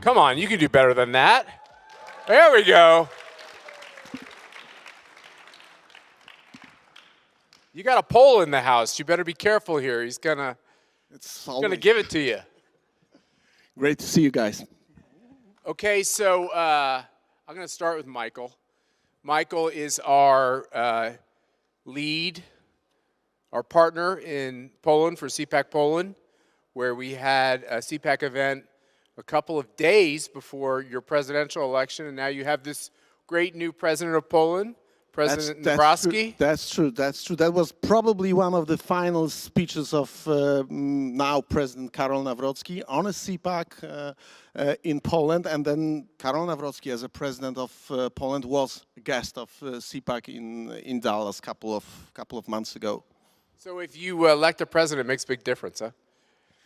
Come on, you can do better than that. There we go. You got a Pole in the house. You better be careful here. He's gonna give it to you. Great to see you guys. Okay, so I'm gonna start with Michal. Michal is our lead, our partner in Poland for CPAC Poland, where we had a CPAC event a couple of days before your presidential election, and now you have this great new president of Poland, President Nawrocki. That's true. That was probably one of the final speeches of now President Karol Nawrocki on a CPAC in Poland, and then Karol Nawrocki, as a president of Poland, was a guest of CPAC in Dallas couple of months ago. So if you elect a president, it makes a big difference, huh?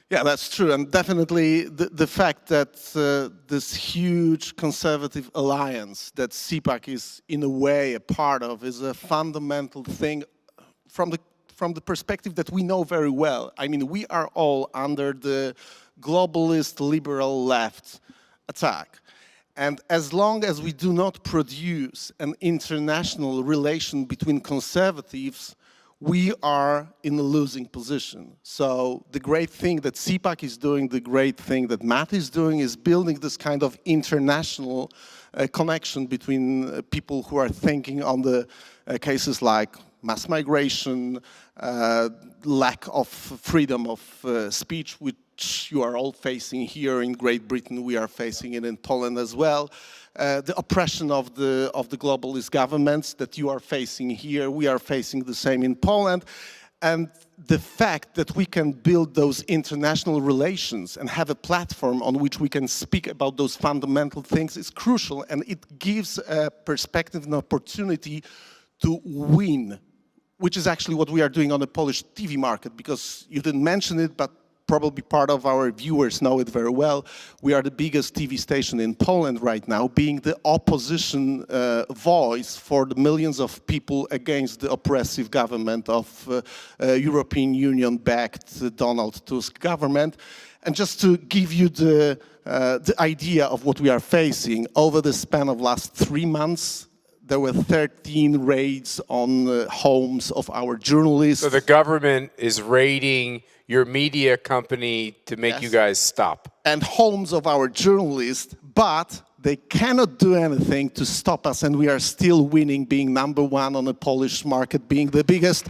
Yeah, that's true, and definitely the fact that this huge conservative alliance that CPAC is in a way a part of is a fundamental thing from the perspective that we know very well. I mean, we are all under the globalist liberal left attack. And as long as we do not produce an international relation between conservatives, we are in a losing position. So the great thing that CPAC is doing, the great thing that Matt is doing, is building this kind of international connection between people who are thinking on the cases like mass migration, lack of freedom of speech, which you are all facing here in Great Britain. We are facing it in Poland as well. The oppression of the globalist governments that you are facing here, we are facing the same in Poland. And the fact that we can build those international relations and have a platform on which we can speak about those fundamental things is crucial, and it gives a perspective and opportunity to win, which is actually what we are doing on the Polish TV market, because you didn't mention it, but probably part of our viewers know it very well. We are the biggest TV station in Poland right now, being the opposition voice for the millions of people against the oppressive government of European Union-backed Donald Tusk government. And just to give you the idea of what we are facing, over the span of last 3 months, there were 13 raids on homes of our journalists. So the government is raiding your media company to make you guys stop. And homes of our journalists, but they cannot do anything to stop us, and we are still winning, being #1 on the Polish market, being the biggest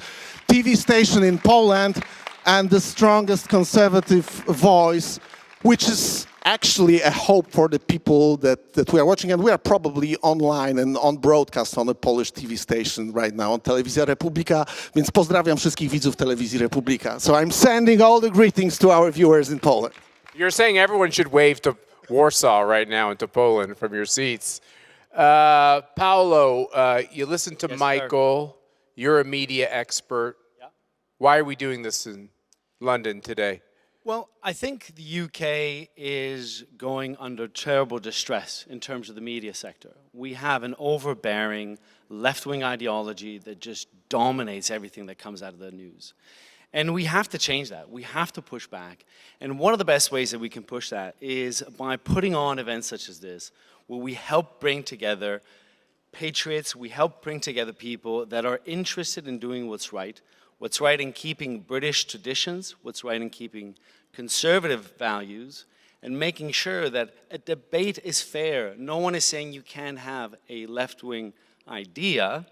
TV station in Poland and the strongest conservative voice, which is actually a hope for the people that we are watching, and we are probably online and on broadcast on a Polish TV station right now, on Telewizja Republika, więc pozdrawiam wszystkich widzów Telewizji Republika. So I'm sending all the greetings to our viewers in Poland. You're saying everyone should wave to Warsaw right now and to Poland from your seats. Paolo, you listen to Michal, you're a media expert. Yeah. Why are we doing this in London today? Well, I think the UK is going under terrible distress in terms of the media sector. We have an overbearing left-wing ideology that just dominates everything that comes out of the news. And we have to change that. We have to push back. And one of the best ways that we can push that is by putting on events such as this, where we help bring together patriots, we help bring together people that are interested in doing what's right in keeping British traditions, what's right in keeping conservative values, and making sure that a debate is fair. No one is saying you can't have a left-wing idea,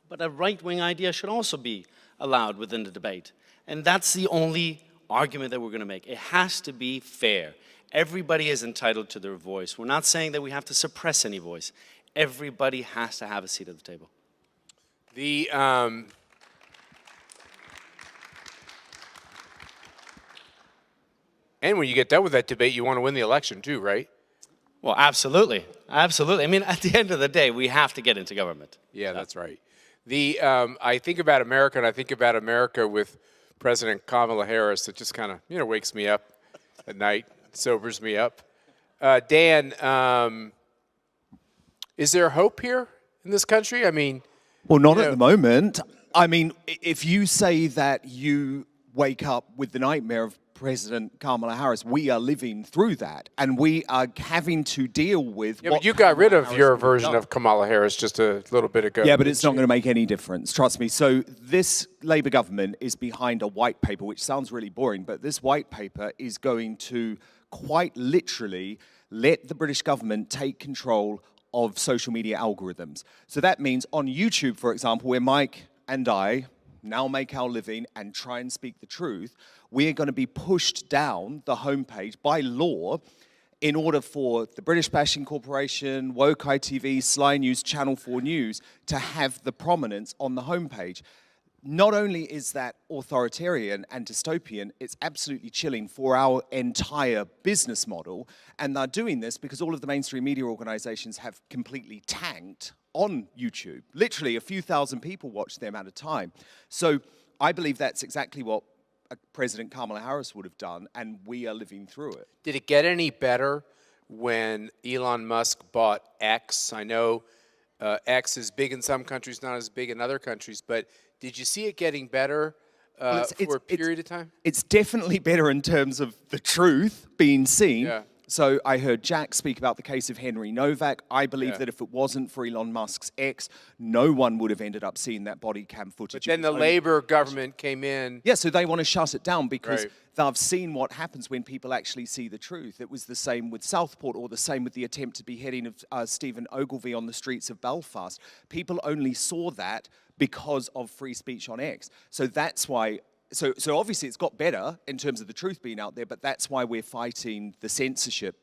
but a right-wing idea should also be allowed within the debate. And that's the only argument that we're going to make. It has to be fair. Everybody is entitled to their voice. We're not saying that we have to suppress any voice. Everybody has to have a seat at the table. And when you get done with that debate, you want to win the election too, right? Well, absolutely. Absolutely. I mean, at the end of the day, we have to get into government. Yeah, that's right. I think about America, and I think about America with President Kamala Harris. It just kind of, wakes me up at night, sobers me up. Dan, is there hope here in this country? I mean... Well, not at the moment. I mean, if you say that you wake up with the nightmare of President Kamala Harris. We are living through that, and we are having to deal with Yeah, what but you got rid of Harris your would have version done. of Kamala Harris just a little bit ago. Yeah, but it's not going to make any difference, trust me. So this Labour government is behind a white paper, which sounds really boring, but this white paper is going to quite literally let the British government take control of social media algorithms. So that means on YouTube, for example, where Mike and I now make our living and try and speak the truth, we are going to be pushed down the homepage by law in order for the British Bashing Corporation, Woke ITV, Sly News, Channel 4 News to have the prominence on the homepage. Not only is that authoritarian and dystopian, it's absolutely chilling for our entire business model. And they're doing this because all of the mainstream media organizations have completely tanked on YouTube. Literally a few thousand people watch them at a time. So I believe that's exactly what President Kamala Harris would have done, and we are living through it. Did it get any better when Elon Musk bought X? I know X is big in some countries, not as big in other countries, but did you see it getting better for a period of time? It's definitely better in terms of the truth being seen. Yeah. So I heard Jack speak about the case of Henry Novak. I believe that if it wasn't for Elon Musk's X, no one would have ended up seeing that body cam footage. But then the Labour government came in. Yeah, so they want to shut it down because Right. they've seen what happens when people actually see the truth. It was the same with Southport, or the same with the attempted beheading of Stephen Ogilvy on the streets of Belfast. People only saw that because of free speech on X. So that's why. So obviously it's got better in terms of the truth being out there, but that's why we're fighting the censorship,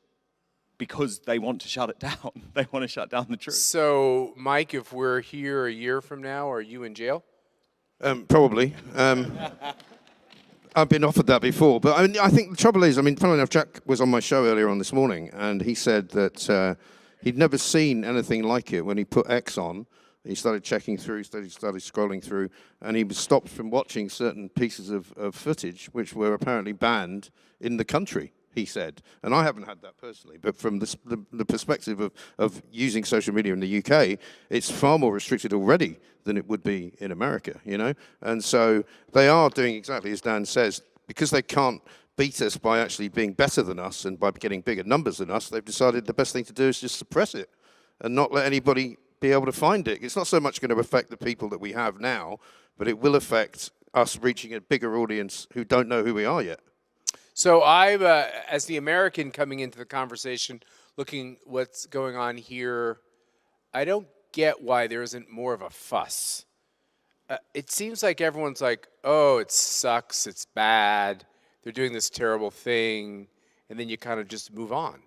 because they want to shut it down. They want to shut down the truth. So, Mike, if we're here a year from now, are you in jail? Probably. I've been offered that before, but I think the trouble is, funnily enough, Jack was on my show earlier on this morning, and he said that he'd never seen anything like it when he put X on. He started checking through, started scrolling through, and he was stopped from watching certain pieces of footage which were apparently banned in the country, he said. And I haven't had that personally, but from the perspective of using social media in the UK, it's far more restricted already than it would be in America, you know? And so they are doing exactly as Dan says, because they can't beat us by actually being better than us and by getting bigger numbers than us, they've decided the best thing to do is just suppress it and not let anybody be able to find it. It's not so much going to affect the people that we have now, but it will affect us reaching a bigger audience who don't know who we are yet. So I'm, as the American coming into the conversation, looking what's going on here, I don't get why there isn't more of a fuss. It seems like everyone's like, oh, it sucks, it's bad, they're doing this terrible thing, and then you kind of just move on.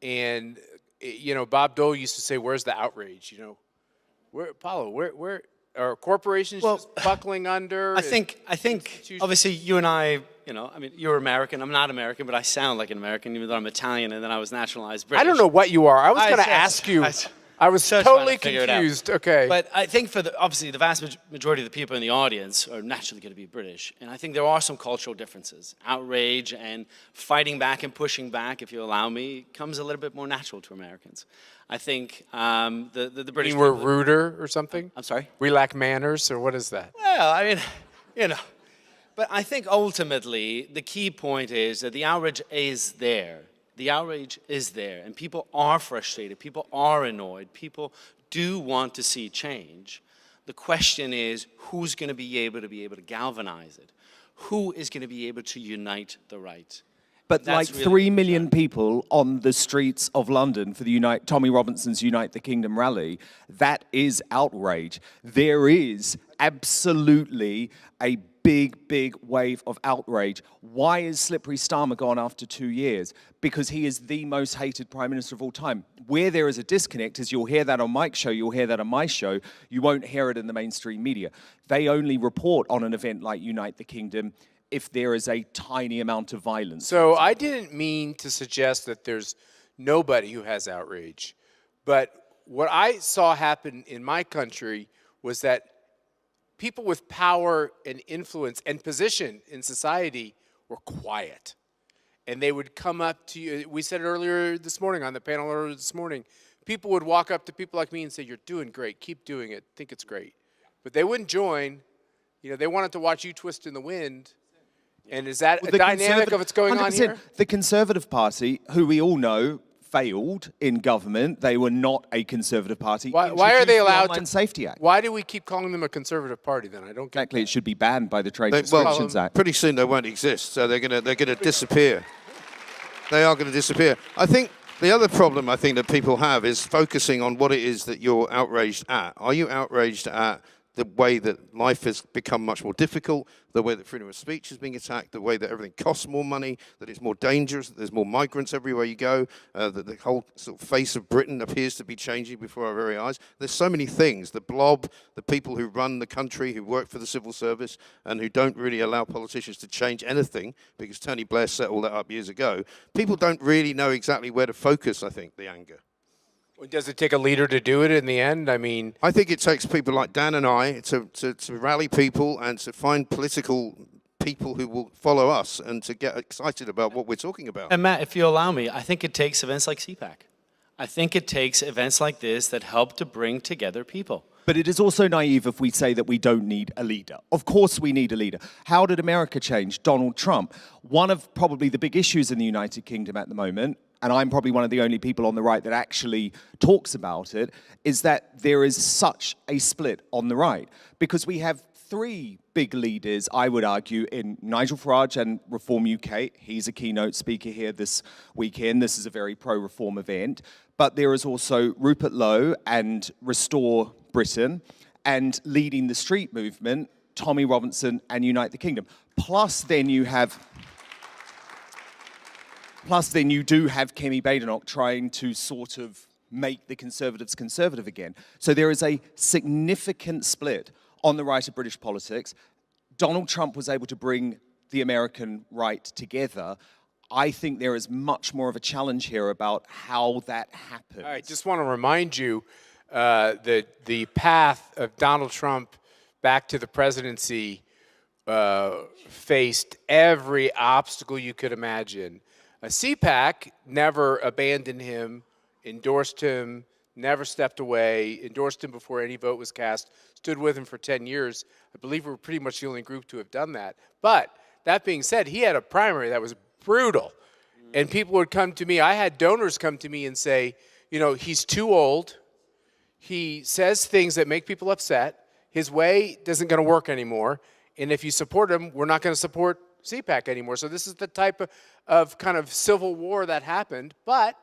And you know, Bob Dole used to say, "Where's the outrage?" You know, Paolo, where are corporations just buckling under? I think obviously you and I, you know, you're American. I'm not American, but I sound like an American, even though I'm Italian, and then I was naturalized British. I don't know what you are. I was going to ask you. I was totally confused. Okay. But I think obviously the vast majority of the people in the audience are naturally going to be British. And I think there are some cultural differences. Outrage and fighting back and pushing back, if you allow me, comes a little bit more natural to Americans. I think the British we're ruder or something? I'm sorry? We lack manners, or what is that? Well, you know. But I think ultimately the key point is that the outrage is there. The outrage is there, and people are frustrated, people are annoyed, people do want to see change. The question is, who's going to be able to galvanize it? Who is going to be able to unite the right? But That's like really 3 million people on the streets of London for the Tommy Robinson's Unite the Kingdom rally, that is outrage. There is absolutely a big wave of outrage. Why is Slippery Starmer gone after 2 years? Because he is the most hated Prime Minister of all time. Where there is a disconnect is you'll hear that on Mike's show, you'll hear that on my show, you won't hear it in the mainstream media. They only report on an event like Unite the Kingdom if there is a tiny amount of violence. So I didn't mean to suggest that there's nobody who has outrage. But what I saw happen in my country was that people with power and influence and position in society were quiet. And they would come up to you. We said it earlier this morning on the panel earlier this morning. People would walk up to people like me and say, "You're doing great. Keep doing it. Think it's great." But they wouldn't join. You know, they wanted to watch you twist in the wind. And is that Well, a dynamic of what's going on 100%. here? The Conservative Party, who we all know failed in government, they were not a Conservative Party. Why are introduced they the allowed Online to? Safety Act. Why do we keep calling them a conservative party then? I don't get Exactly, it should be banned by the Trade Well, Restrictions Act. pretty soon they won't exist, so they're gonna disappear. They are going to disappear. I think the other problem I think that people have is focusing on what it is that you're outraged at. Are you outraged at the way that life has become much more difficult, the way that freedom of speech is being attacked, the way that everything costs more money, that it's more dangerous, that there's more migrants everywhere you go, that the whole sort of face of Britain appears to be changing before our very eyes? There's so many things. The blob, the people who run the country, who work for the civil service, and who don't really allow politicians to change anything, because Tony Blair set all that up years ago. People don't really know exactly where to focus, I think, the anger. Does it take a leader to do it in the end? I mean, I think it takes people like Dan and I to rally people and to find political people who will follow us and to get excited about what we're talking about. And Matt, if you allow me, I think it takes events like CPAC. I think it takes events like this that help to bring together people. But it is also naive if we say that we don't need a leader. Of course we need a leader. How did America change? Donald Trump. One of probably the big issues in the United Kingdom at the moment, and I'm probably one of the only people on the right that actually talks about it, is that there is such a split on the right. Because we have three big leaders, I would argue, in Nigel Farage and Reform UK. He's a keynote speaker here this weekend. This is a very pro-reform event. But there is also Rupert Lowe and Restore Britain, and leading the street movement, Tommy Robinson and Unite the Kingdom. Plus then you do have Kemi Badenoch trying to sort of make the Conservatives conservative again. So there is a significant split on the right of British politics. Donald Trump was able to bring the American right together. I think there is much more of a challenge here about how that happens. I just want to remind you that the path of Donald Trump back to the presidency faced every obstacle you could imagine. CPAC never abandoned him, endorsed him, never stepped away, endorsed him before any vote was cast, stood with him for 10 years. I believe we're pretty much the only group to have done that. But that being said, he had a primary that was brutal. And people would come to me. I had donors come to me and say, you know, he's too old. He says things that make people upset. His way isn't going to work anymore. And if you support him, we're not going to support CPAC anymore. So this is the type of kind of civil war that happened. But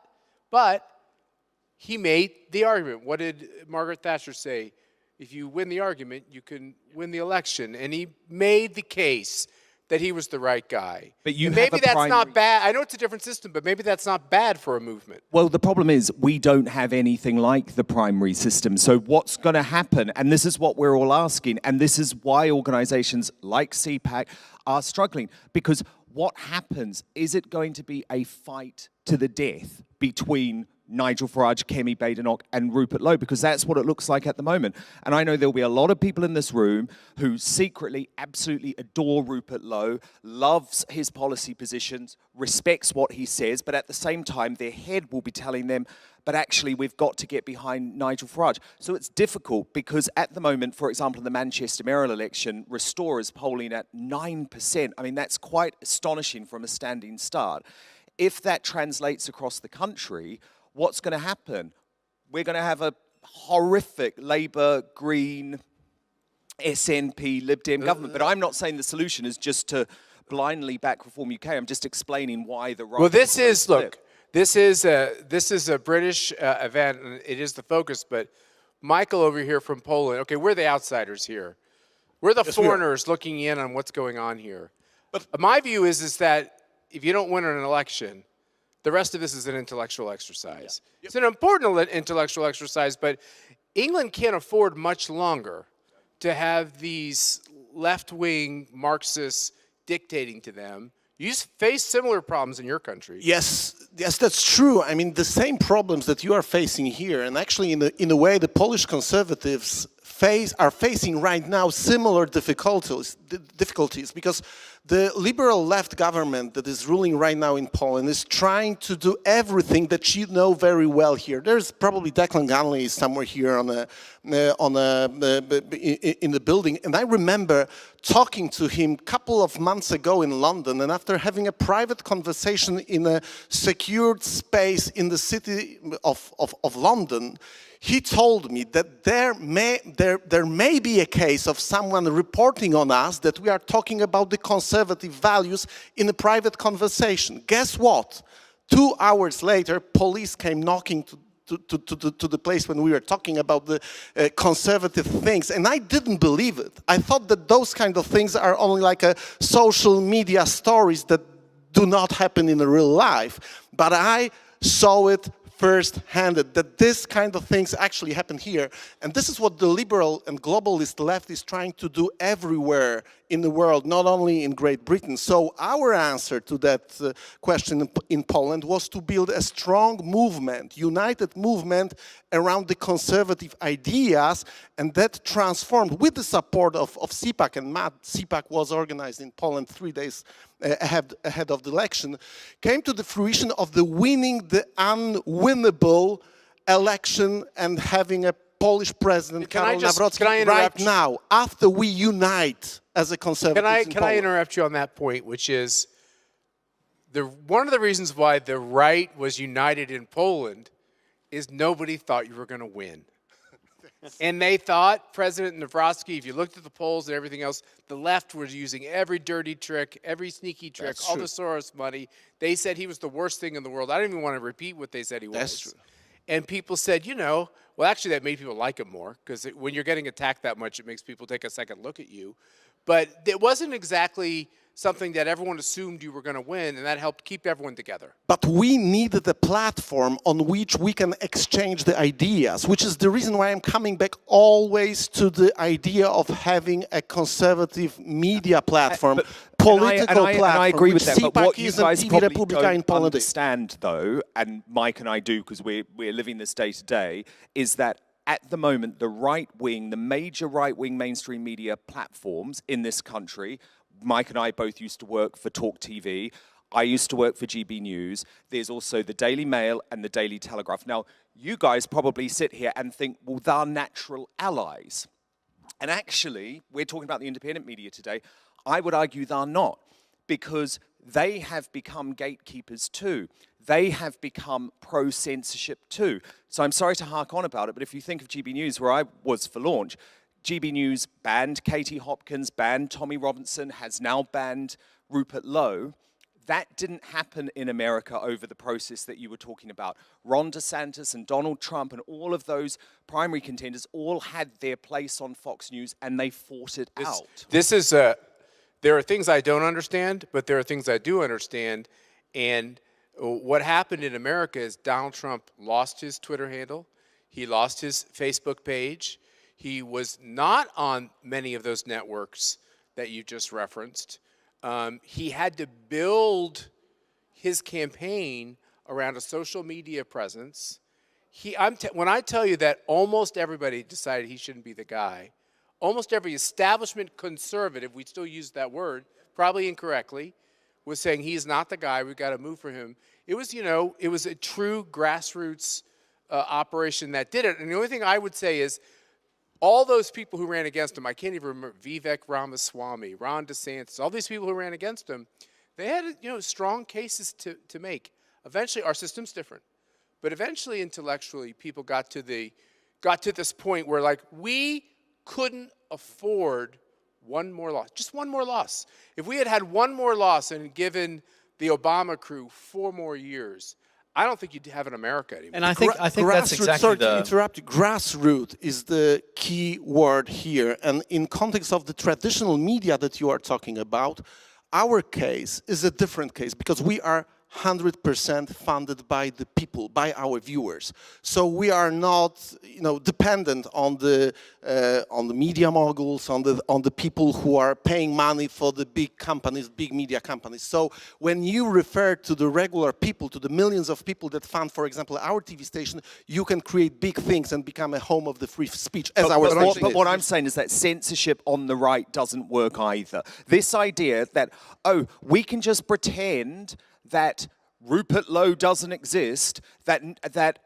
he made the argument. What did Margaret Thatcher say? If you win the argument, you can win the election. And he made the case that he was the right guy. But you maybe that's not bad. I know it's a different system, but maybe that's not bad for a movement. Well, the problem is we don't have anything like the primary system. So what's going to happen? And this is what we're all asking. And this is why organizations like CPAC are struggling. Because what happens? Is it going to be a fight to the death between Nigel Farage, Kemi Badenoch, and Rupert Lowe? Because that's what it looks like at the moment. And I know there'll be a lot of people in this room who secretly absolutely adore Rupert Lowe, loves his policy positions, respects what he says, but at the same time, their head will be telling them, but actually, we've got to get behind Nigel Farage. So it's difficult because at the moment, for example, in the Manchester mayoral election, Restore is polling at 9%. I mean, that's quite astonishing from a standing start. If that translates across the country, what's going to happen? We're going to have a horrific Labour, Green, SNP, Lib Dem government. But I'm not saying the solution is just to blindly back Reform UK. I'm just explaining why the right. Well, this is, look, this is a British event, and it is the focus, but Michael over here from Poland, okay, we're the outsiders here. We're the foreigners looking in on what's going on here. But my view is that if you don't win an election, the rest of this is an intellectual exercise. Yeah. Yep. It's an important intellectual exercise, but England can't afford much longer to have these left-wing Marxists dictating to them. You face similar problems in your country. Yes, that's true. I mean, the same problems that you are facing here, and actually in a way the Polish conservatives are facing right now similar difficulties because the liberal left government that is ruling right now in Poland is trying to do everything that you know very well here. There's probably Declan Gunley somewhere here in the building, and I remember talking to him a couple of months ago in London, and after having a private conversation in a secured space in the city of London, he told me that there may be a case of someone reporting on us that we are talking about the conservative values in a private conversation. Guess what? 2 hours later, police came knocking to the place when we were talking about the conservative things, and I didn't believe it. I thought that those kind of things are only like a social media stories that do not happen in real life, but I saw it first-handed, that this kind of things actually happen here. And this is what the liberal and globalist left is trying to do everywhere in the world, not only in Great Britain. So our answer to that question in Poland was to build a strong movement, united movement around the conservative ideas, and that transformed with the support of CPAC and Matt. CPAC was organized in Poland 3 days ahead of the election, came to the fruition of the winning the unwinnable election and having a Polish president, Karol Nawrocki, right now, after we unite as a conservative. Can I interrupt you on that point, which is one of the reasons why the right was united in Poland is nobody thought you were going to win. And they thought President Nawrocki, if you looked at the polls and everything else, the left was using every dirty trick, every sneaky trick, all the Soros money. They said he was the worst thing in the world. I don't even want to repeat what they said he was. That's true. And people said, well, actually that made people like him more, because when you're getting attacked that much, it makes people take a second look at you. But it wasn't exactly something that everyone assumed you were going to win, and that helped keep everyone together. But we needed a platform on which we can exchange the ideas, which is the reason why I'm coming back always to the idea of having a conservative media platform, political platform. And I agree with that, but what you guys probably Republika don't understand, though, and Mike and I do because we're living this day to day, is that at the moment, the right-wing, the major right-wing mainstream media platforms in this country, Mike and I both used to work for Talk TV. I used to work for GB News. There's also the Daily Mail and the Daily Telegraph. Now, you guys probably sit here and think, well, they're natural allies. And actually, we're talking about the independent media today. I would argue they're not, because they have become gatekeepers too. They have become pro-censorship too. So I'm sorry to hark on about it, but if you think of GB News, where I was for launch, GB News banned Katie Hopkins, banned Tommy Robinson, has now banned Rupert Lowe. That didn't happen in America over the process that you were talking about. Ron DeSantis and Donald Trump and all of those primary contenders all had their place on Fox News, and they fought it out. There are things I don't understand, but there are things I do understand. And what happened in America is Donald Trump lost his Twitter handle. He lost his Facebook page. He was not on many of those networks that you just referenced. He had to build his campaign around a social media presence. When I tell you that almost everybody decided he shouldn't be the guy, almost every establishment conservative, we still use that word, probably incorrectly, was saying he's not the guy, we've got to move for him. It was, it was a true grassroots operation that did it. And the only thing I would say is, all those people who ran against him, I can't even remember, Vivek Ramaswamy, Ron DeSantis, all these people who ran against him, they had, strong cases to make. Eventually, our system's different. But eventually, intellectually, people got to this point where, like, we couldn't afford one more loss, just one more loss. If we had one more loss and given the Obama crew 4 more years, I don't think you'd have an America anymore. And I think that's exactly sorry to interrupt you. Grassroots is the key word here. And in context of the traditional media that you are talking about, our case is a different case because we are 100% funded by the people, by our viewers. So we are not, dependent on the media moguls, on the people who are paying money for the big companies, big media companies. So when you refer to the regular people, to the millions of people that fund, for example, our TV station, you can create big things and become a home of the free speech, as our station But is. what I'm saying is that censorship on the right doesn't work either. This idea that, oh, we can just pretend that Rupert Lowe doesn't exist, that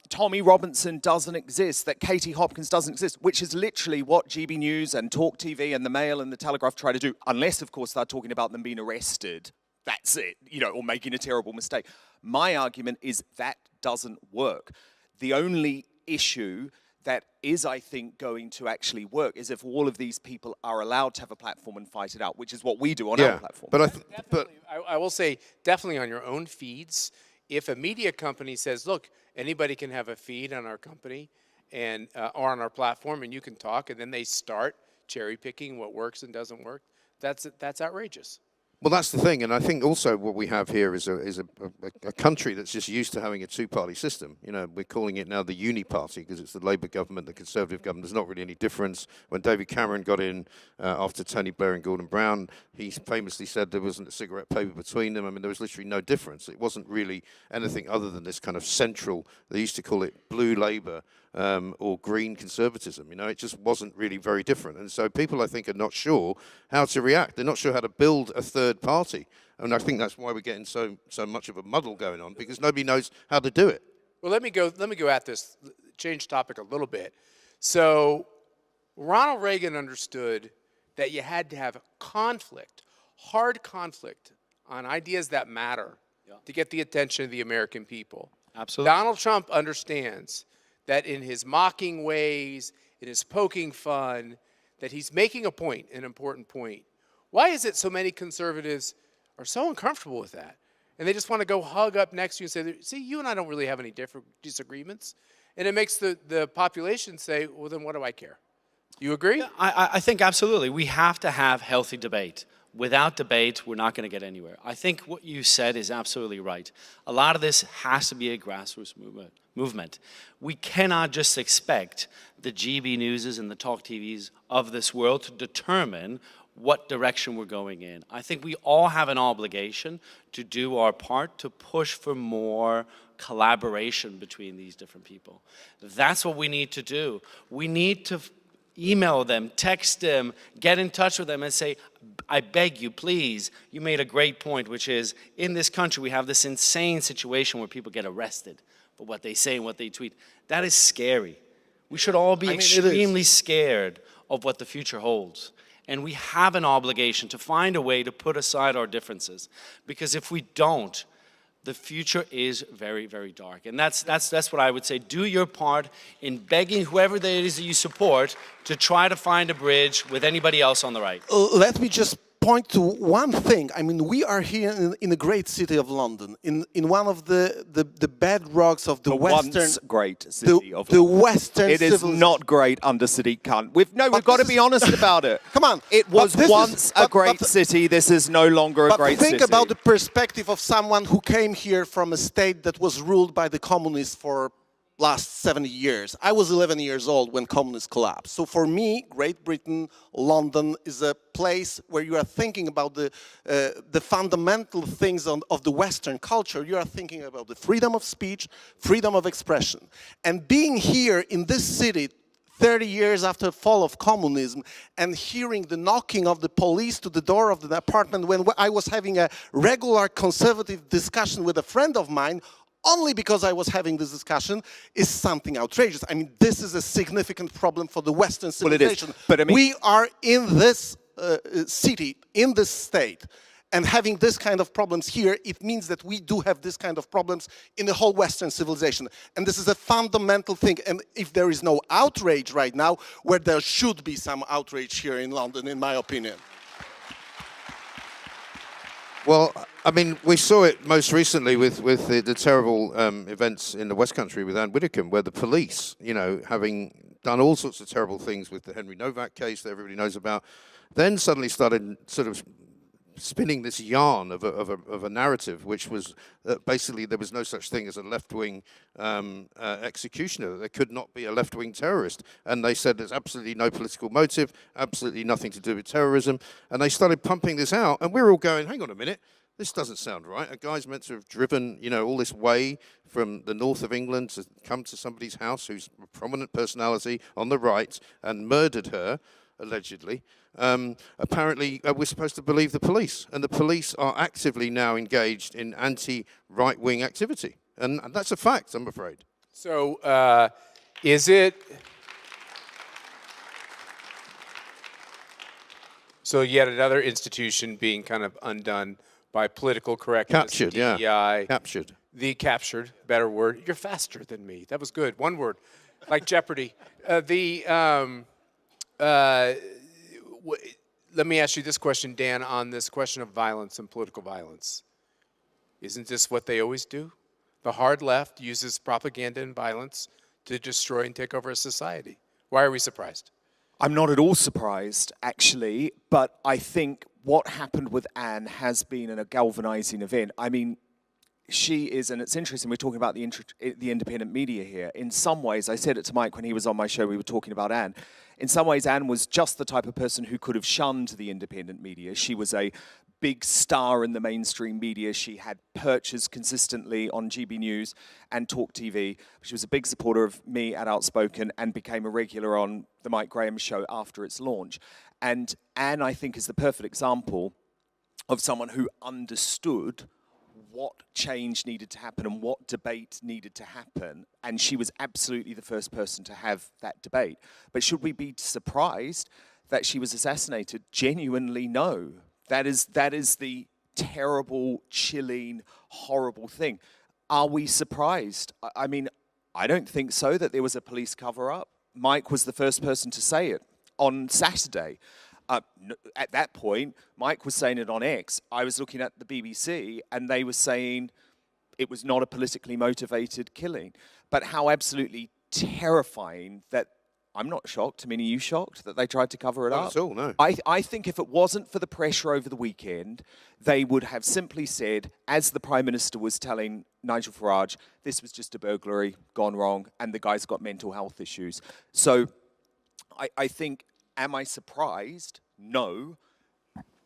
Tommy Robinson doesn't exist, that Katie Hopkins doesn't exist, which is literally what GB News and Talk TV and The Mail and The Telegraph try to do, unless, of course, they're talking about them being arrested. That's it, or making a terrible mistake. My argument is that doesn't work. The only issue that is, I think, going to actually work is if all of these people are allowed to have a platform and fight it out, which is what we do on our platform. But I will say, definitely on your own feeds, if a media company says, look, anybody can have a feed on our company and or on our platform and you can talk, and then they start cherry picking what works and doesn't work, that's outrageous. Well, that's the thing, and I think also what we have here is a country that's just used to having a two-party system. We're calling it now the uni-party because it's the Labour government, the Conservative government. There's not really any difference. When David Cameron got in after Tony Blair and Gordon Brown, he famously said there wasn't a cigarette paper between them. I mean, there was literally no difference. It wasn't really anything other than this kind of central, they used to call it blue Labour, or green conservatism. It just wasn't really very different. And so people, I think, are not sure how to react. They're not sure how to build a third party. And I think that's why we're getting so much of a muddle going on, because nobody knows how to do it. Well, let me go at this, change topic a little bit. So Ronald Reagan understood that you had to have conflict, hard conflict on ideas that matter to get the attention of the American people. Absolutely. Donald Trump understands that in his mocking ways, in his poking fun, that he's making a point, an important point. Why is it so many conservatives are so uncomfortable with that? And they just want to go hug up next to you and say, see, you and I don't really have any different disagreements. And it makes the population say, well, then what do I care? You agree? Yeah, I think absolutely. We have to have healthy debate. Without debate, we're not going to get anywhere. I think what you said is absolutely right. A lot of this has to be a grassroots movement. We cannot just expect the GB Newses and the Talk TVs of this world to determine what direction we're going in. I think we all have an obligation to do our part to push for more collaboration between these different people. That's what we need to do. We need to email them, text them, get in touch with them and say, I beg you, please, you made a great point, which is in this country we have this insane situation where people get arrested for what they say and what they tweet. That is scary. We should all be extremely scared of what the future holds. And we have an obligation to find a way to put aside our differences. Because if we don't, the future is very, very dark. And that's what I would say. Do your part in begging whoever it is that you support to try to find a bridge with anybody else on the right. Let me just point to one thing. I mean, we are here in the great city of London, in one of the bedrocks of the Western... once great city of the London. Western It is not great under Sadiq Khan. We've got to be honest about it. Come on. It was once a great city. This is no longer a great city. But think about the perspective of someone who came here from a state that was ruled by the communists for last 70 years. I was 11 years old when communists collapsed. So for me, Great Britain, London is a place where you are thinking about the fundamental things of the Western culture. You are thinking about the freedom of speech, freedom of expression. And being here in this city 30 years after the fall of communism and hearing the knocking of the police to the door of the apartment when I was having a regular conservative discussion with a friend of mine, only because I was having this discussion, is something outrageous. I mean, this is a significant problem for the Western civilization. Well, it is. But I mean, we are in this city, in this state, and having this kind of problems here, it means that we do have this kind of problems in the whole Western civilization. And this is a fundamental thing. And if there is no outrage right now, where there should be some outrage here in London, in my opinion. Well, I mean, we saw it most recently with the terrible events in the West Country with Anne Widdecombe, where the police, having done all sorts of terrible things with the Henry Novak case that everybody knows about, then suddenly started sort of spinning this yarn of a narrative, which was basically there was no such thing as a left-wing executioner. There could not be a left-wing terrorist. And they said there's absolutely no political motive, absolutely nothing to do with terrorism. And they started pumping this out, and we're all going, hang on a minute, this doesn't sound right. A guy's meant to have driven, all this way from the north of England to come to somebody's house who's a prominent personality on the right and murdered her, allegedly. Apparently, we're supposed to believe the police, and the police are actively now engaged in anti-right-wing activity, and that's a fact, I'm afraid. So, is it? So yet another institution being kind of undone by political correctness, Captured, DEI, yeah. Captured. Captured, better word. You're faster than me. That was good. One word, like Jeopardy. Let me ask you this question, Dan, on this question of violence and political violence. Isn't this what they always do? The hard left uses propaganda and violence to destroy and take over a society. Why are we surprised? I'm not at all surprised, actually, but I think what happened with Anne has been a galvanizing event. I mean, she is, and it's interesting, we're talking about the independent media here. In some ways, I said it to Mike when he was on my show, we were talking about Anne. In some ways, Anne was just the type of person who could have shunned the independent media. She was a big star in the mainstream media. She had perches consistently on GB News and Talk TV. She was a big supporter of me at Outspoken and became a regular on the Mike Graham show after its launch. And Anne, I think, is the perfect example of someone who understood what change needed to happen and what debate needed to happen. And she was absolutely the first person to have that debate. But should we be surprised that she was assassinated? Genuinely, no. That is the terrible, chilling, horrible thing. Are we surprised? I mean, I don't think so that there was a police cover-up. Mike was the first person to say it on Saturday. At that point, Mike was saying it on X. I was looking at the BBC, and they were saying it was not a politically motivated killing. But how absolutely terrifying that. I'm not shocked. I mean, are you shocked that they tried to cover it up? Not at all, no. I think if it wasn't for the pressure over the weekend, they would have simply said, as the Prime Minister was telling Nigel Farage, this was just a burglary gone wrong, and the guy's got mental health issues. So I think, am I surprised? No.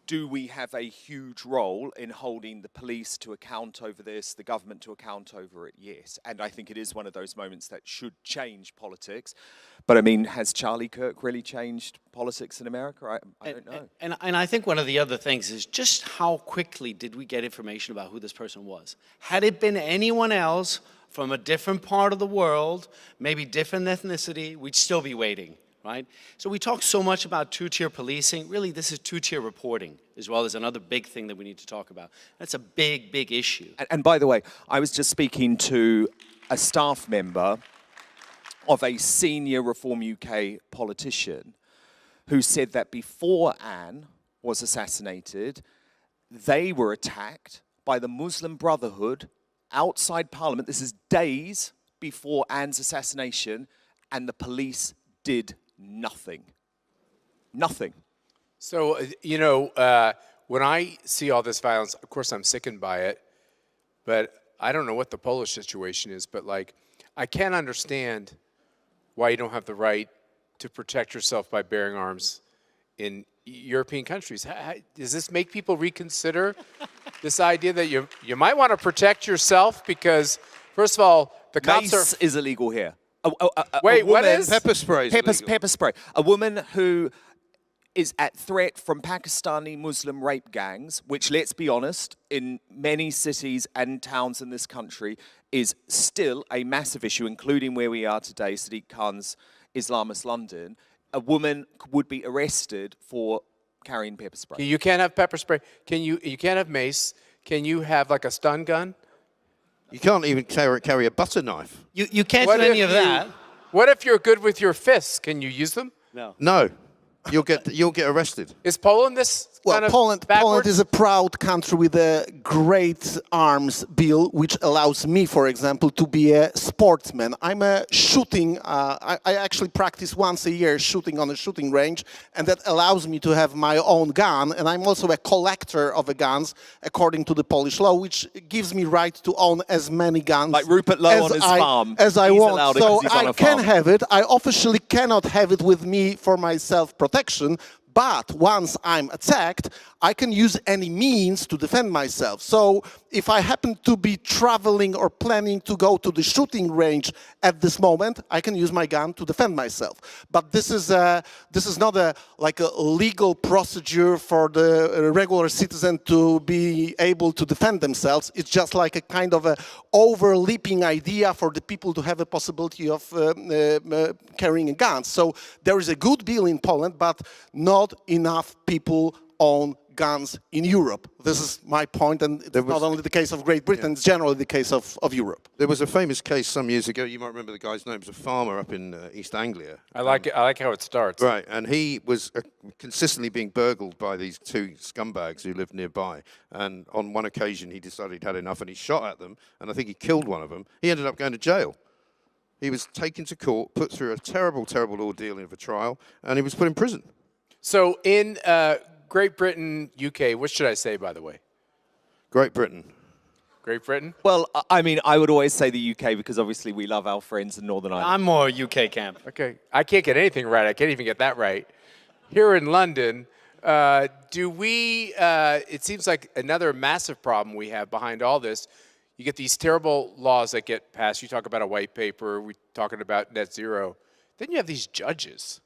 Do we have a huge role in holding the police to account over this, the government to account over it? Yes. And I think it is one of those moments that should change politics. But I mean, has Charlie Kirk really changed politics in America? I don't know. And I think one of the other things is just how quickly did we get information about who this person was? Had it been anyone else from a different part of the world, maybe different ethnicity, we'd still be waiting. Right? So we talk so much about two-tier policing. Really, this is two-tier reporting as well as another big thing that we need to talk about. That's a big, big issue. And by the way, I was just speaking to a staff member of a senior Reform UK politician who said that before Anne was assassinated, they were attacked by the Muslim Brotherhood outside Parliament. This is days before Anne's assassination, and the police did nothing. Nothing. So, when I see all this violence, of course I'm sickened by it, but I don't know what the Polish situation is, but I can't understand why you don't have the right to protect yourself by bearing arms in European countries. Does this make people reconsider this idea that you might want to protect yourself because, first of all, the cops Mace is illegal here. Wait, what is? Pepper spray. Pepper spray. A woman who is at threat from Pakistani Muslim rape gangs, which, let's be honest, in many cities and towns in this country is still a massive issue, including where we are today, Sadiq Khan's Islamist London. A woman would be arrested for carrying pepper spray. You can't have pepper spray. You can't have mace. Can you have a stun gun? You can't even carry a butter knife. You can't do any of that. What if you're good with your fists? Can you use them? No. No. you'll get arrested. Is Poland this Well, kind of Poland backwards? is a proud country with a great arms bill, which allows me, for example, to be a sportsman. I'm a shooting, I actually practice once a year shooting on a shooting range, and that allows me to have my own gun, and I'm also a collector of guns, according to the Polish law, which gives me right to own as many guns Like Rupert Lowe on his farm. as I He's want. allowed it So 'cause he's on I a can farm. have it. I officially cannot have it with me for my self-protection, but once I'm attacked, I can use any means to defend myself. So if I happen to be traveling or planning to go to the shooting range at this moment, I can use my gun to defend myself. But this is not like a legal procedure for the regular citizen to be able to defend themselves. It's just like a kind of a overleaping idea for the people to have a possibility of carrying a gun. So there is a good bill in Poland, but not enough people own guns in Europe. This is my point, and it's not only the case of Great Britain, it's generally the case of Europe. There was a famous case some years ago. You might remember the guy's name. It was a farmer up in East Anglia. I like it. I like how it starts. Right, and he was consistently being burgled by these two scumbags who lived nearby. And on one occasion, he decided he'd had enough, and he shot at them. And I think he killed one of them. He ended up going to jail. He was taken to court, put through a terrible, terrible ordeal of a trial, and he was put in prison. So in Great Britain, UK, what should I say, by the way? Great Britain. Great Britain? Well, I mean, I would always say the UK because obviously we love our friends in Northern Ireland. I'm more UK camp. Okay. I can't get anything right. I can't even get that right. Here in London, it seems like another massive problem we have behind all this. You get these terrible laws that get passed. You talk about a white paper. We're talking about net zero. Then you have these judges.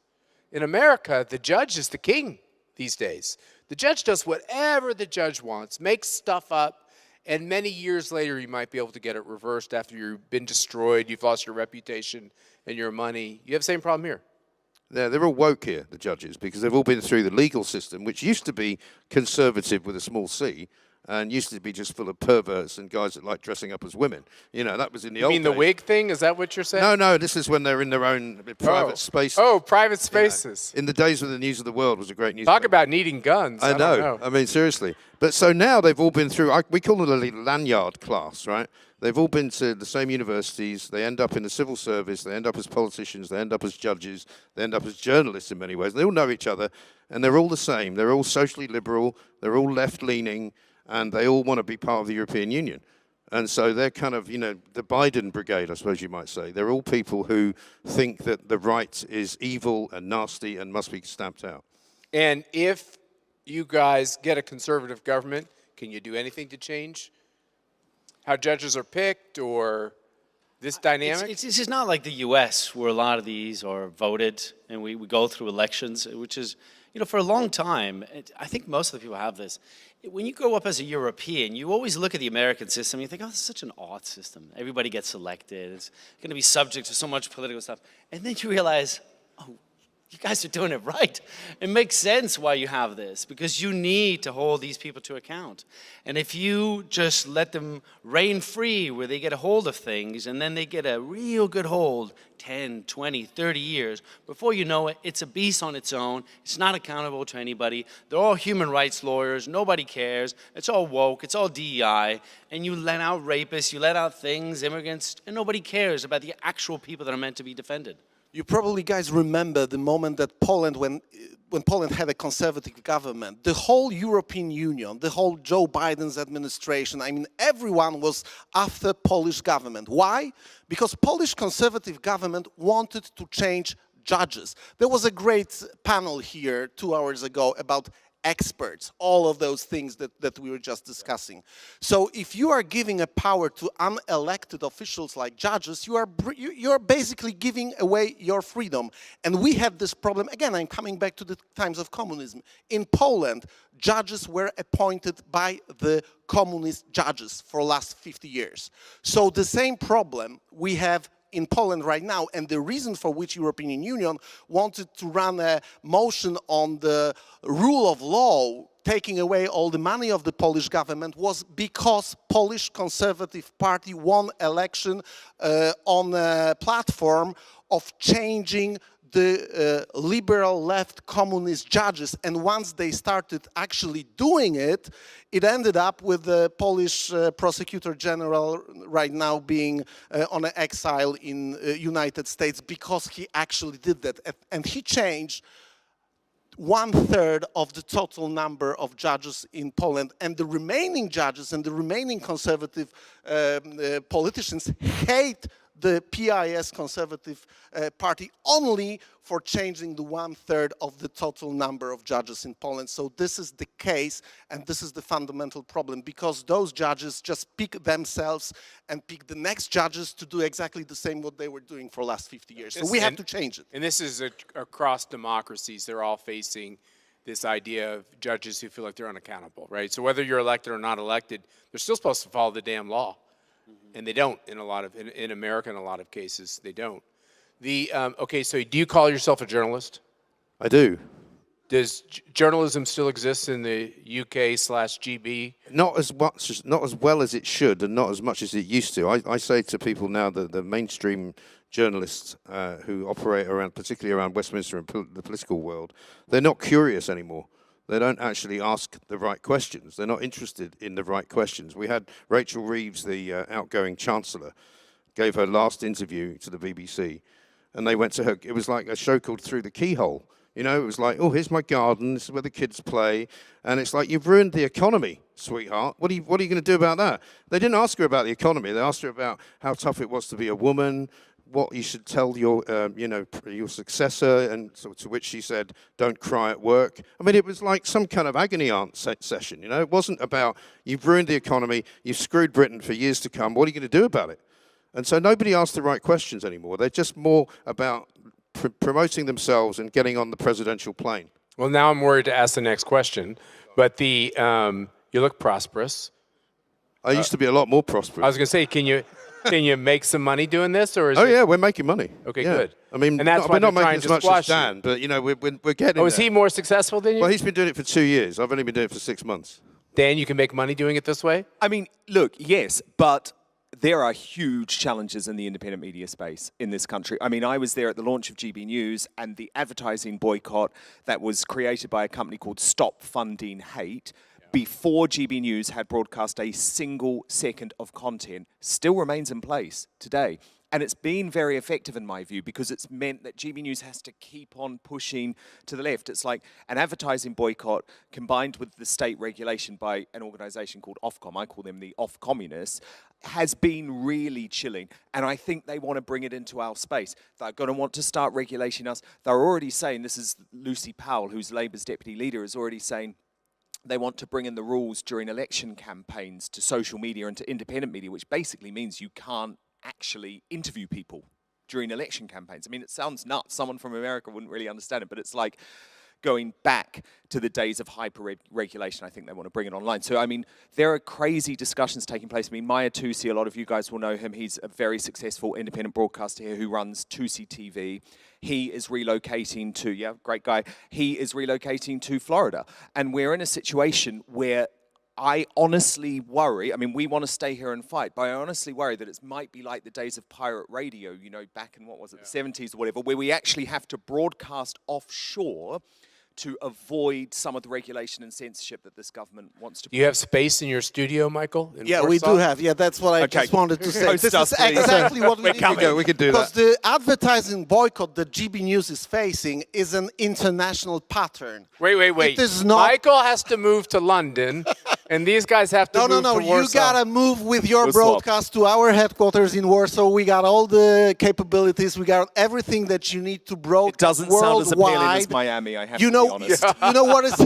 In America, the judge is the king these days. The judge does whatever the judge wants, makes stuff up, and many years later you might be able to get it reversed after you've been destroyed, you've lost your reputation and your money. You have the same problem here. They're all woke here, the judges, because they've all been through the legal system, which used to be conservative with a small c, and used to be just full of perverts and guys that like dressing up as women. You know, that was in the old days. You mean the wig thing? Is that what you're saying? No, this is when they're in their own private space. Oh, private spaces. In the days when the News of the World was a great news. Talk about needing guns. I don't know. I mean, seriously. But so now they've all been through, we call them the lanyard class, right? They've all been to the same universities. They end up in the civil service. They end up as politicians. They end up as judges. They end up as journalists in many ways. They all know each other, and they're all the same. They're all socially liberal. They're all left-leaning, and they all want to be part of the European Union. And so they're kind of, the Biden brigade, I suppose you might say. They're all people who think that the right is evil and nasty and must be stamped out. And if you guys get a conservative government, can you do anything to change how judges are picked or this dynamic? It's not like the U.S. where a lot of these are voted and we go through elections, which is, for a long time, I think most of the people have this. When you grow up as a European, you always look at the American system and you think, oh, this is such an odd system. Everybody gets elected. It's going to be subject to so much political stuff. And then you realize, oh, you guys are doing it right. It makes sense why you have this, because you need to hold these people to account. And if you just let them reign free where they get a hold of things and then they get a real good hold 10, 20, 30 years, before you know it, it's a beast on its own. It's not accountable to anybody. They're all human rights lawyers. Nobody cares. It's all woke. It's all DEI. And you let out rapists, you let out things, immigrants, and nobody cares about the actual people that are meant to be defended. You probably guys remember the moment that Poland, when Poland had a conservative government, the whole European Union, the whole Joe Biden's administration, I mean, everyone was after Polish government. Why? Because Polish conservative government wanted to change judges. There was a great panel here 2 hours ago about experts, all of those things that we were just discussing. So if you are giving a power to unelected officials like judges, you are basically giving away your freedom. And we had this problem, again, I'm coming back to the times of communism. In Poland, judges were appointed by the communist judges for the last 50 years. So the same problem we have in Poland right now, and the reason for which European Union wanted to run a motion on the rule of law, taking away all the money of the Polish government, was because Polish Conservative Party won election on a platform of changing the liberal left communist judges, and once they started actually doing it, it ended up with the Polish prosecutor general right now being on an exile in United States because he actually did that. And he changed 1/3 of the total number of judges in Poland, and the remaining judges and the remaining conservative politicians hate the PIS Conservative Party only for changing the 1/3 of the total number of judges in Poland. So this is the case, and this is the fundamental problem, because those judges just pick themselves and pick the next judges to do exactly the same what they were doing for the last 50 years. So we have to change it. And this is across democracies. They're all facing this idea of judges who feel like they're unaccountable, right? So whether you're elected or not elected, they're still supposed to follow the damn law. And they don't in America in a lot of cases, they don't. Okay, so do you call yourself a journalist? I do. Does journalism still exist in the UK/GB? Not as much, not as well as it should, and not as much as it used to. I say to people now that the mainstream journalists who operate around, particularly around Westminster and the political world, they're not curious anymore. They don't actually ask the right questions. They're not interested in the right questions. We had Rachel Reeves, the outgoing Chancellor, gave her last interview to the BBC, and they went to her. It was like a show called Through the Keyhole. You know, it was like, oh, here's my garden. This is where the kids play. And it's like, you've ruined the economy, sweetheart. What are you going to do about that? They didn't ask her about the economy. They asked her about how tough it was to be a woman, what you should tell your, your successor, and so, to which she said, don't cry at work. I mean, it was like some kind of agony aunt session, you know? It wasn't about, you've ruined the economy, you've screwed Britain for years to come, what are you going to do about it? And so nobody asked the right questions anymore. They're just more about promoting themselves and getting on the presidential plane. Well, now I'm worried to ask the next question, but you look prosperous. I used to be a lot more prosperous. I was going to say, can you make some money doing this, or is yeah, we're making money. Okay, yeah. good. I mean, and that's why we're not making trying as to much squash as Dan, you. but you know, we're getting. Oh, is he more successful than you? Well, he's been doing it for 2 years. I've only been doing it for 6 months. Dan, you can make money doing it this way? I mean, look, yes, but there are huge challenges in the independent media space in this country. I mean, I was there at the launch of GB News, and the advertising boycott that was created by a company called Stop Funding Hate before GB News had broadcast a single second of content still remains in place today. And it's been very effective in my view, because it's meant that GB News has to keep on pushing to the left. It's like an advertising boycott combined with the state regulation by an organization called Ofcom, I call them the Off-Communists, has been really chilling. And I think they want to bring it into our space. They're going to want to start regulating us. They're already saying, this is Lucy Powell, who's Labour's deputy leader, is already saying, they want to bring in the rules during election campaigns to social media and to independent media, which basically means you can't actually interview people during election campaigns. I mean, it sounds nuts. Someone from America wouldn't really understand it, but it's like going back to the days of hyper-regulation. I think they want to bring it online. So, I mean, there are crazy discussions taking place. I mean, Maya Tusi, a lot of you guys will know him. He's a very successful independent broadcaster here who runs Tusi TV. He is relocating to, great guy, he is relocating to Florida. And we're in a situation where I honestly worry, I mean, we want to stay here and fight, but I honestly worry that it might be like the days of pirate radio, you know, back in, what was it, the 70s or whatever, where we actually have to broadcast offshore to avoid some of the regulation and censorship that this government wants to. Do you have space in your studio, Michael? Yeah, we do have. Yeah, that's what I just wanted to say. This is exactly what we need to do. We can do that. Because the advertising boycott that GB News is facing is an international pattern. Wait. It is not. Michael has to move to London, and these guys have to move to Warsaw. You gotta move with your broadcast to our headquarters in Warsaw. We got all the capabilities. We got everything that you need to broadcast worldwide. It doesn't sound as appealing as Miami, I have to be honest. You know what is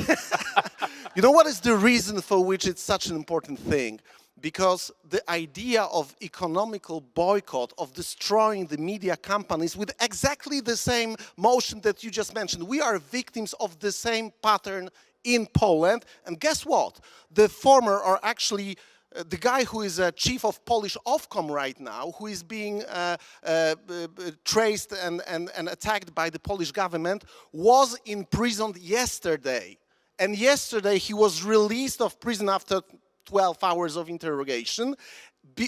you know what is the reason for which it's such an important thing? Because the idea of economical boycott, of destroying the media companies with exactly the same motion that you just mentioned, we are victims of the same pattern in Poland. And guess what? The former are actually the guy who is chief of Polish Ofcom right now, who is being traced and attacked by the Polish government, was imprisoned yesterday. And yesterday he was released of prison after 12 hours of interrogation.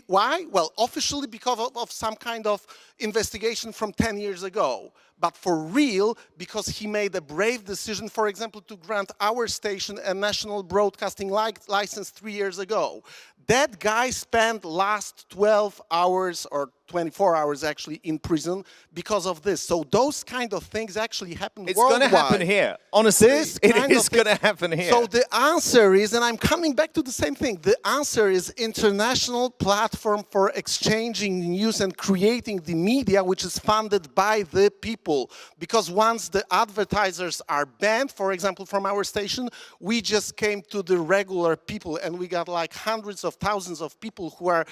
Why? Well, officially because of some kind of investigation from 10 years ago. But for real, because he made a brave decision, for example, to grant our station a national broadcasting license 3 years ago. That guy spent last 12 hours or 24 hours actually in prison because of this. So those kind of things actually happen worldwide. It's going to happen here. Honestly, it is going to happen here. So the answer is, and I'm coming back to the same thing, the answer is international platform for exchanging news and creating the media which is funded by the people. Because once the advertisers are banned, for example, from our station, we just came to the regular people and we got like hundreds of thousands of people who are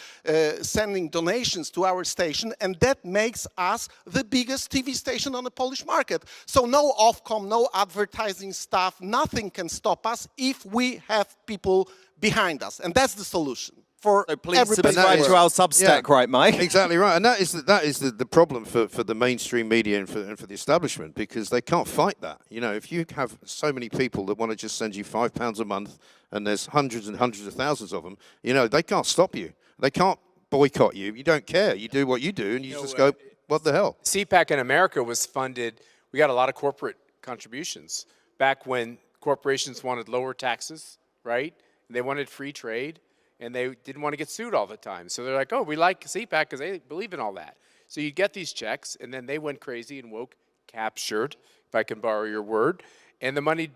sending donations to our station, and that makes us the biggest TV station on the Polish market. So no Ofcom, no advertising stuff, nothing can stop us if we have people behind us, and that's the solution. So please subscribe to our Substack, right, Mike? Exactly right, and that is the problem for the mainstream media and for the establishment, because they can't fight that. You know, if you have so many people that want to just send you £5 a month, and there's hundreds and hundreds of thousands of them, you know, they can't stop you. They can't boycott you. You don't care. You do what you do, and you just go, what the hell? CPAC in America was funded. We got a lot of corporate contributions back when corporations wanted lower taxes, right? They wanted free trade. And they didn't want to get sued all the time. So they're like, oh, we like CPAC because they believe in all that. So you get these checks, and then they went crazy and woke, captured, if I can borrow your word, and the money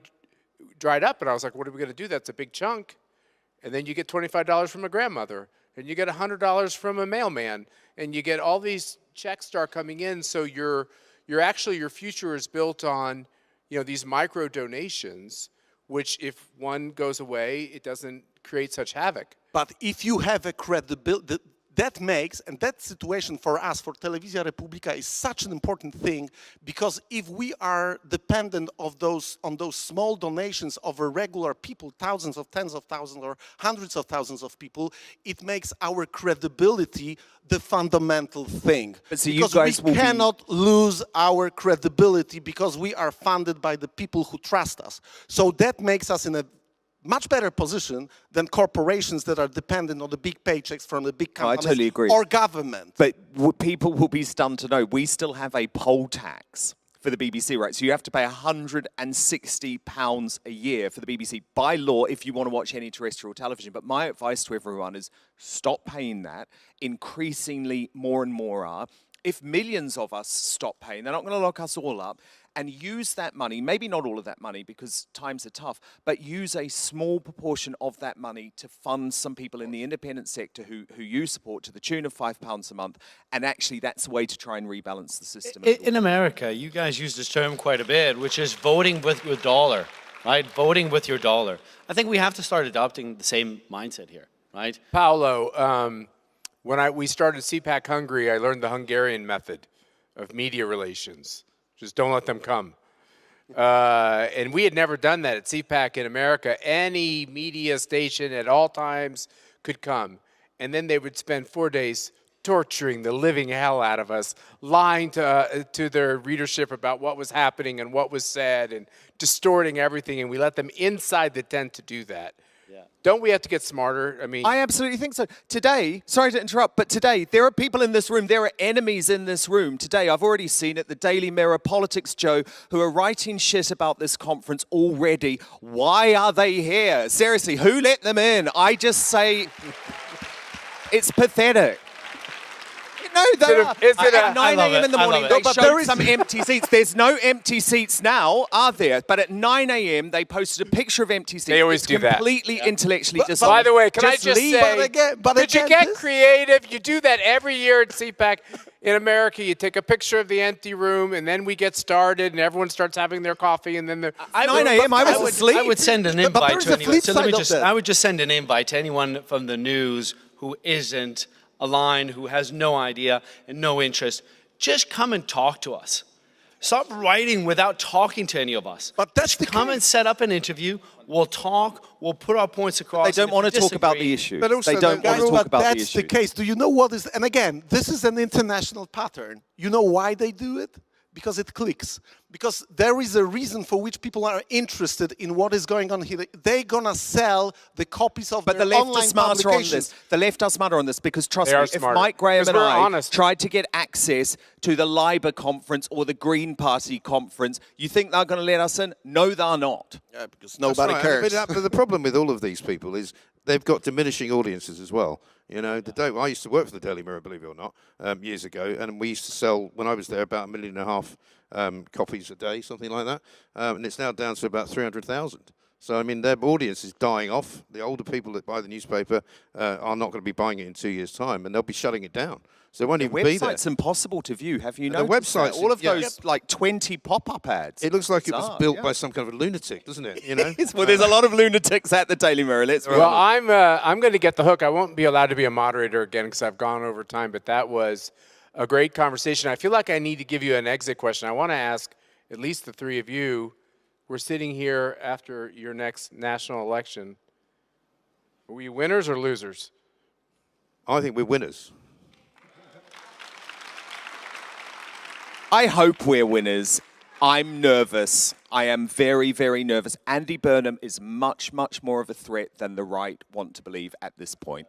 dried up. And I was like, what are we going to do? That's a big chunk. And then you get $25 from a grandmother, and you get $100 from a mailman, and you get all these checks start coming in. So your future is built on, you know, these micro donations, which if one goes away, it doesn't create such havoc. But if you have a credibility, that makes, and that situation for us, for Telewizja Republika, is such an important thing, because if we are dependent on those small donations of regular people, thousands of, tens of thousands, or hundreds of thousands of people, it makes our credibility the fundamental thing. But so because we cannot lose our credibility because we are funded by the people who trust us. So that makes us in a much better position than corporations that are dependent on the big paychecks from the big companies. I totally agree. Or government. But people will be stunned to know we still have a poll tax for the BBC, right? So you have to pay £160 a year for the BBC by law if you want to watch any terrestrial television. But my advice to everyone is stop paying that. Increasingly, more and more are. If millions of us stop paying, they're not going to lock us all up, and use that money, maybe not all of that money because times are tough, but use a small proportion of that money to fund some people in the independent sector who you support to the tune of £5 a month, and actually that's a way to try and rebalance the system. In America, you guys use this term quite a bit, which is voting with your dollar, right? Voting with your dollar. I think we have to start adopting the same mindset here, right? Paolo, when we started CPAC Hungary, I learned the Hungarian method of media relations. Just don't let them come. And we had never done that at CPAC in America. Any media station at all times could come. And then they would spend 4 days torturing the living hell out of us, lying to their readership about what was happening and what was said and distorting everything. And we let them inside the tent to do that. Don't we have to get smarter? I mean, I absolutely think so. Today, sorry to interrupt, but today, there are people in this room, there are enemies in this room. Today, I've already seen it, the Daily Mirror, Politics Joe, who are writing shit about this conference already. Why are they here? Seriously, who let them in? I just say, it's pathetic. No, they are. At 9 a.m. in the morning, they showed some empty seats. There's no empty seats now, are there? But at 9 a.m., they posted a picture of empty seats. They always do that. Completely intellectually dishonest. By the way, can I just say, did you get creative? You do that every year at CPAC. In America, you take a picture of the empty room, and then we get started, and everyone starts having their coffee, and then 9 a.m. I was asleep. I would send an invite to anyone. So I would just send an invite to anyone from the news who isn't aligned, who has no idea and no interest. Just come and talk to us. Stop writing without talking to any of us. But that's just come and set up an interview. We'll talk. We'll put our points across. They don't want to talk about the issue. But also, they don't want to talk about the issue. That's the case. Do you know what is? And again, this is an international pattern. You know why they do it? Because it clicks. Because there is a reason for which people are interested in what is going on here. They're gonna sell the copies of But their the left online are smarter on publications. this. The left are smarter on this because, trust They me, are if smarter. Mike Graham 'Cause and we're I honest. tried to get access to the Labour conference or the Green Party conference, you think they're going to let us in? No, they're not. Yeah, because That's nobody right. cares. But the problem with all of these people is they've got diminishing audiences as well. You know, I used to work for the Daily Mirror, believe it or not, years ago, and we used to sell, when I was there, about 1.5 million copies a day, something like that, and it's now down to about 300,000. So, I mean, their audience is dying off. The older people that buy the newspaper are not going to be buying it in 2 years' time, and they'll be shutting it down. So it won't The even be there. website's impossible to view. Have you The noticed that? website's- All of yeah. those, like, 20 pop-up ads. It looks like it was Bizarre, built yeah. by some kind of a lunatic, doesn't it? You know? Well, there's a lot of lunatics at the Daily Mirror. Let's be Well, honest. I'm going to get the hook. I won't be allowed to be a moderator again because I've gone over time, but that was a great conversation. I feel like I need to give you an exit question. I want to ask at least the three of you, we're sitting here after your next national election. Are we winners or losers? I think we're winners. I hope we're winners. I'm nervous. I am very, very nervous. Andy Burnham is much, much more of a threat than the right want to believe at this point.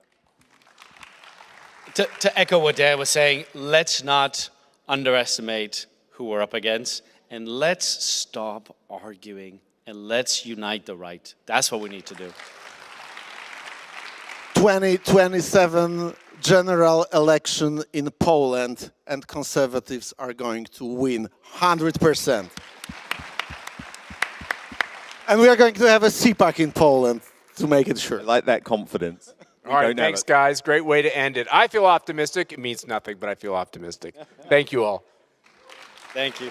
To echo what Dad was saying, let's not underestimate who we're up against, and let's stop arguing, and let's unite the right. That's what we need to do. 2027 general election in Poland, and conservatives are going to win 100%. And we are going to have a CPAC in Poland to make it sure. I like that confidence. All right, thanks, guys. Great way to end it. I feel optimistic. It means nothing, but I feel optimistic. Thank you all. Thank you.